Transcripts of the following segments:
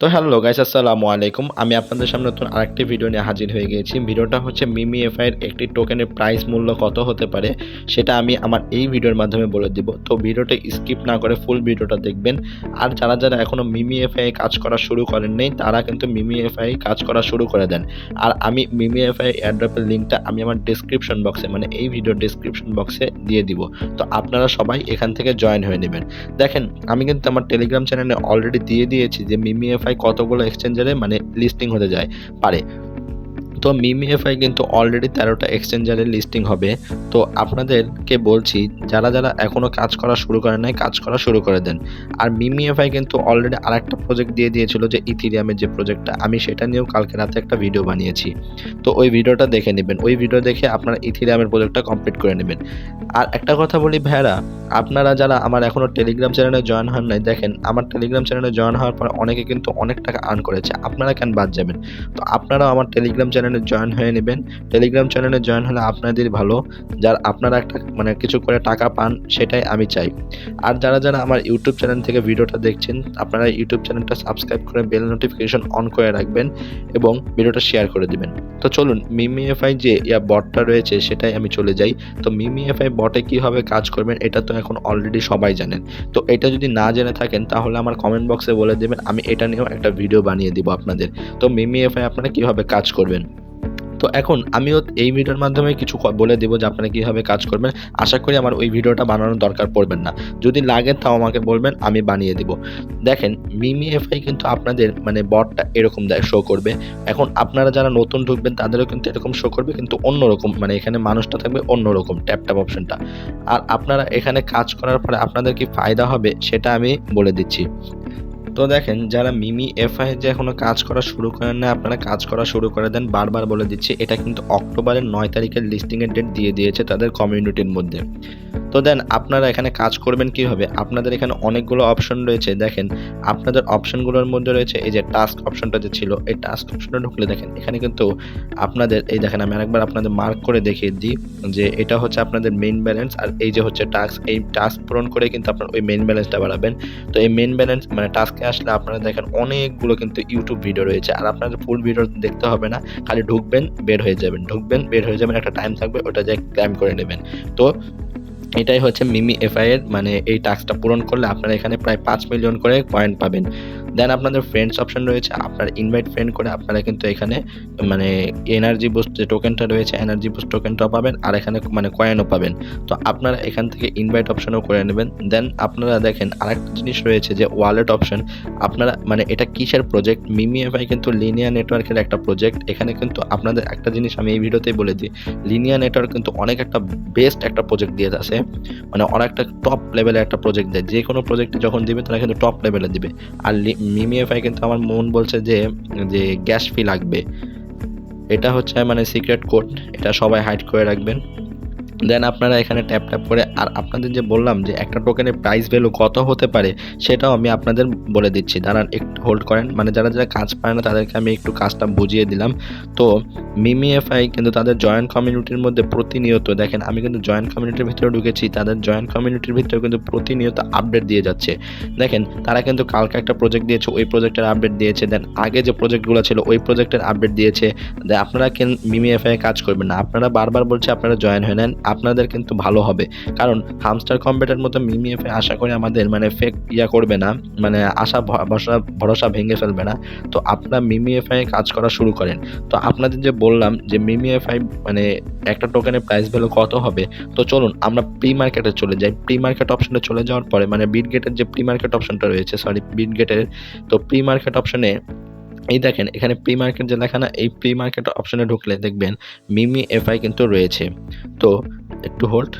তো hello guys, আসসালামু আলাইকুম। আমি আপনাদের সামনে নতুন আরেকটি ভিডিও নিয়ে হাজির হয়ে গিয়েছি। ভিডিওটা হচ্ছে মিমি এফআই এর একটি টোকেনের প্রাইস মূল্য কত হতে পারে সেটা আমি আমার এই ভিডিওর মাধ্যমে বলে দিব। তো ভিডিওটা স্কিপ না করে ফুল ভিডিওটা দেখবেন। আর যারা যারা এখনো মিমি এফআই কাজ করা শুরু করেন নাই তারা কিন্তু মিমি এফআই কাজ করা শুরু করে দেন। আর আমি মিমি এফআই এয়ারড্রপের লিঙ্কটা আমি আমার ডেসক্রিপশন বক্সে মানে এই ভিডিওর ডেসক্রিপশন বক্সে দিয়ে দিব। তো আপনারা সবাই এখান থেকে জয়েন হয়ে নেবেন। দেখেন, আমি কিন্তু আমার টেলিগ্রাম চ্যানেলে অলরেডি দিয়ে দিয়েছি যে মিমি এফআই কতগুলো এক্সচেঞ্জারে মানে লিস্টিং হতে যায় পারে। তো মিমি এফআই কিন্তু অলরেডি 13টা এক্সচেঞ্জারে লিস্টিং হবে। তো আপনাদেরকে বলছি, যারা যারা এখনও কাজ করা শুরু করেন নাই কাজ করা শুরু করে দেন। আর মিমি এফআই কিন্তু অলরেডি আরেকটা প্রজেক্ট দিয়ে দিয়েছিল, যে ইথিরিয়ামের যে প্রজেক্টটা, আমি সেটা নিয়েও কালকে রাতে একটা ভিডিও বানিয়েছি। তো ওই ভিডিওটা দেখে নেবেন, ওই ভিডিও দেখে আপনারা ইথিরিয়ামের প্রজেক্টটা কমপ্লিট করে নেবেন। আর একটা কথা বলি ভাইরা, আপনারা যারা আমার এখনও টেলিগ্রাম চ্যানেলে জয়েন হন নাই, দেখেন আমার টেলিগ্রাম চ্যানেলে জয়েন হওয়ার পর অনেকে কিন্তু অনেক টাকা আর্ন করেছে, আপনারা কেন বাদ যাবেন? তো আপনারাও আমার টেলিগ্রাম চ্যানেলে জয়েন হয়ে নেবেন। টেলিগ্রাম চ্যানেলে জয়েন হলে আপনাদের ভালো, যার আপনারা একটা মানে কিছু করে টাকা পান, সেটাই আমি চাই। আর যারা যারা আমার ইউটিউব চ্যানেল থেকে ভিডিওটা দেখছেন, আপনারা ইউটিউব চ্যানেলটা সাবস্ক্রাইব করে বেল নোটিফিকেশন অন করে রাখবেন এবং ভিডিওটা শেয়ার করে দিবেন। তো চলুন মিমি এফআই যে বটটা রয়েছে সেটাই আমি চলে যাই। তো মিমি এফআই বটে কীভাবে কাজ করবেন এটা তো এখন অলরেডি সবাই জানেন। তো এটা যদি না জেনে থাকেন তাহলে আমার কমেন্ট বক্সে বলে দেবেন, আমি এটা নিয়েও একটা ভিডিও বানিয়ে দিব আপনাদের। তো মিমি এফআই আপনারা কীভাবে কাজ করবেন। তো এখন আমিও এই ভিডিওর মাধ্যমে কিছু বলে দেবো যে আপনারা কীভাবে কাজ করবেন। আশা করি আমার ওই ভিডিওটা বানানোর দরকার পড়বেন না। যদি লাগে তাও আমাকে বলবেন, আমি বানিয়ে দিব। দেখেন, মিমি এফআই কিন্তু আপনাদের মানে বটটা এরকম শো করবে। এখন আপনারা যারা নতুন ঢুকবেন তাদেরও কিন্তু এরকম শো করবে, কিন্তু অন্যরকম, মানে এখানে মানুষটা থাকবে অন্যরকম, ট্যাপ অপশনটা। আর আপনারা এখানে কাজ করার পরে আপনাদের কি ফায়দা হবে সেটা আমি বলে দিচ্ছি। তো দেখেন, যারা মিমি এফআই যে এখনো কাজ করা শুরু করেন না, আপনারা কাজ করা শুরু করে দেন। বারবার বলে দিচ্ছি, এটা কিন্তু অক্টোবরের 9 তারিখের লিস্টিংয়ের ডেট দিয়ে দিয়েছে তাদের কমিউনিটির মধ্যে। তো দেন আপনারা এখানে কাজ করবেন কীভাবে। আপনাদের এখানে অনেকগুলো অপশন রয়েছে। দেখেন, আপনাদের অপশনগুলোর মধ্যে রয়েছে এই যে টাস্ক অপশনটা যে ছিল, এই টাস্ক অপশনে ঢুকলে দেখেন এখানে কিন্তু আপনাদের এই দেখেন, আমি আরেকবার আপনাদের মার্ক করে দেখিয়ে দিই যে এটা হচ্ছে আপনাদের মেইন ব্যালেন্স, আর এই যে হচ্ছে টাস্ক। এই টাস্ক পূরণ করে কিন্তু আপনার ওই মেইন ব্যালেন্সটা বাড়াবেন। তো এই মেইন ব্যালেন্স মানে টাস্কে আসলে আপনারা দেখেন অনেকগুলো কিন্তু ইউটিউব ভিডিও রয়েছে, আর আপনাদের ফুল ভিডিও দেখতে হবে না, খালি ঢুকবেন বের হয়ে যাবেন, ঢুকবেন বের হয়ে যাবেন, একটা টাইম থাকবে, ওটা যে ক্লাইম করে নেবেন। তো এটাই হচ্ছে মিমি এফআই এর মানে এই টাস্কটা পূরণ করলে আপনারা এখানে প্রায় 5 মিলিয়ন করে কয়েন পাবেন। দেন আপনাদের ফ্রেন্ডস অপশন রয়েছে, আপনার ইনভাইট ফ্রেন্ড করে আপনারা কিন্তু এখানে মানে এনার্জি বুস্ট যে টোকেনটা রয়েছে, এনার্জি বুস্ট টোকেনটাও পাবেন, আর এখানে মানে কয়েনও পাবেন। তো আপনারা এখান থেকে ইনভাইট অপশনও করে নেবেন। দেন আপনারা দেখেন আরেকটা জিনিস রয়েছে যে ওয়ালেট অপশন। আপনারা মানে এটা কিসের প্রজেক্ট, মিমি এফআই কিন্তু লিনিয়ার নেটওয়ার্কের একটা প্রজেক্ট। এখানে কিন্তু আপনাদের একটা জিনিস আমি এই ভিডিওতেই বলে দিই, লিনিয়ার নেটওয়ার্ক কিন্তু অনেক একটা বেস্ট একটা প্রজেক্ট দিয়ে আছে, মানে অনেকটা টপ লেভেলের একটা প্রজেক্ট দেয়। যে কোনো প্রজেক্টে যখন দিবে তারা কিন্তু টপ লেভেলে দিবে। আর মিমি এফআই কিন্তু আমার মন বলছে যে গ্যাস ফি লাগবে, এটা হচ্ছে মানে সিক্রেট কোড, এটা সবাই হাইড করে রাখবেন। দেন আপনারা এখানে ট্যাপ করে, আর আপনাদের যে বললাম যে একটা টোকেনের প্রাইস ভ্যালু কত হতে পারে সেটাও আমি আপনাদের বলে দিচ্ছি। দাঁড়ান একটু হোল্ড করেন, মানে যারা যারা কাজ পায় না তাদেরকে আমি একটু কাজটা বুঝিয়ে দিলাম। তো মিমি এফআই কিন্তু তাদের জয়েন্ট কমিউনিটির মধ্যে প্রতিনিয়ত, দেখেন আমি কিন্তু জয়েন্ট কমিউনিটির ভিতরে ঢুকেছি, তাদের জয়েন্ট কমিউনিটির ভিতরে কিন্তু প্রতিনিয়ত আপডেট দিয়ে যাচ্ছে। দেখেন তারা কিন্তু কালকে একটা প্রজেক্ট দিয়েছে, ওই প্রজেক্টের আপডেট দিয়েছে। দেন আগে যে প্রজেক্টগুলো ছিল ওই প্রজেক্টের আপডেট দিয়েছে। আপনারা কেন মিমি এফআই কাজ করবেন না? আপনারা বারবার বলছে আপনারা জয়েন হয়ে নেন, আপনাদের কিন্তু ভালো হবে। কারণ হামস্টার কম্বেটের মতো মিমি এফআই আশা করি আমাদের মানে ফেক করবে না, মানে আশা ভরসা ভেঙে ফেলবে না। তো আপনারা মিমি এফআই কাজ করা শুরু করেন। তো আপনাদের যে বললাম যে মিমি এফআই মানে একটা টোকেনের প্রাইস ভ্যালু কত হবে, তো চলুন আমরা প্রি মার্কেটে চলে যাই। প্রি মার্কেট অপশনে চলে যাওয়ার পরে মানে বিটগেটের যে প্রি মার্কেট অপশনটা রয়েছে, বিটগেটের, তো প্রি মার্কেট অপশনে এই দেখেন এখানে প্রি মার্কেট যে লেখা না, এই প্রি মার্কেট অপশনে ঢুকলে দেখবেন মিমি এফআই কিন্তু রয়েছে। তো একটু হোল্ড,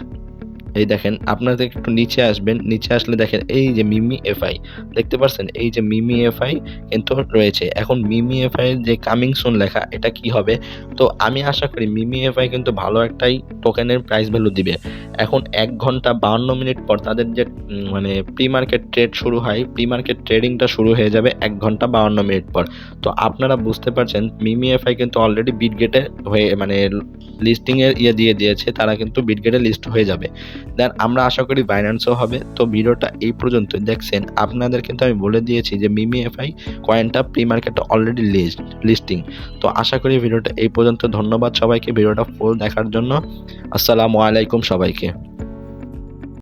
এই দেখেন আপনাদের একটু নিচে আসবেন, নিচে আসলে দেখেন এই যে মিমি এফআই দেখতে পাচ্ছেন, এই যে মিমি এফআই কিন্তু রয়েছে। এখন মিমি এফআই যে কামিং সুন লেখা, এটা কি হবে? তো আমি আশা করি মিমি এফআই কিন্তু ভালো একটাই টোকেনের প্রাইস ভ্যালু দিবে। এখন 1 ঘন্টা 52 মিনিট পর তাদের যে মানে প্রি মার্কেট ট্রেড শুরু হয়, প্রি মার্কেট ট্রেডিংটা শুরু হয়ে যাবে 1 ঘন্টা 52 মিনিট পর। তো আপনারা বুঝতে পারছেন মিমি এফআই কিন্তু অলরেডি বিটগেটে হয়ে মানে লিস্টিংয়ের দিয়ে দিয়েছে, তারা কিন্তু বিটগেটে লিস্ট হয়ে যাবে। দেন আমরা আশা করি বাইন্যান্সও হবে। তো ভিডিওটা এই পর্যন্ত দেখছেন, আপনাদের কিন্তু আমি বলে দিয়েছি যে মিমি এফআই কয়েনটা প্রি মার্কেটে অলরেডি লিস্টিং। তো আশা করি ভিডিওটা এই পর্যন্ত। ধন্যবাদ সবাইকে ভিডিওটা ফুল দেখার জন্য। আসসালামু আলাইকুম সবাইকে।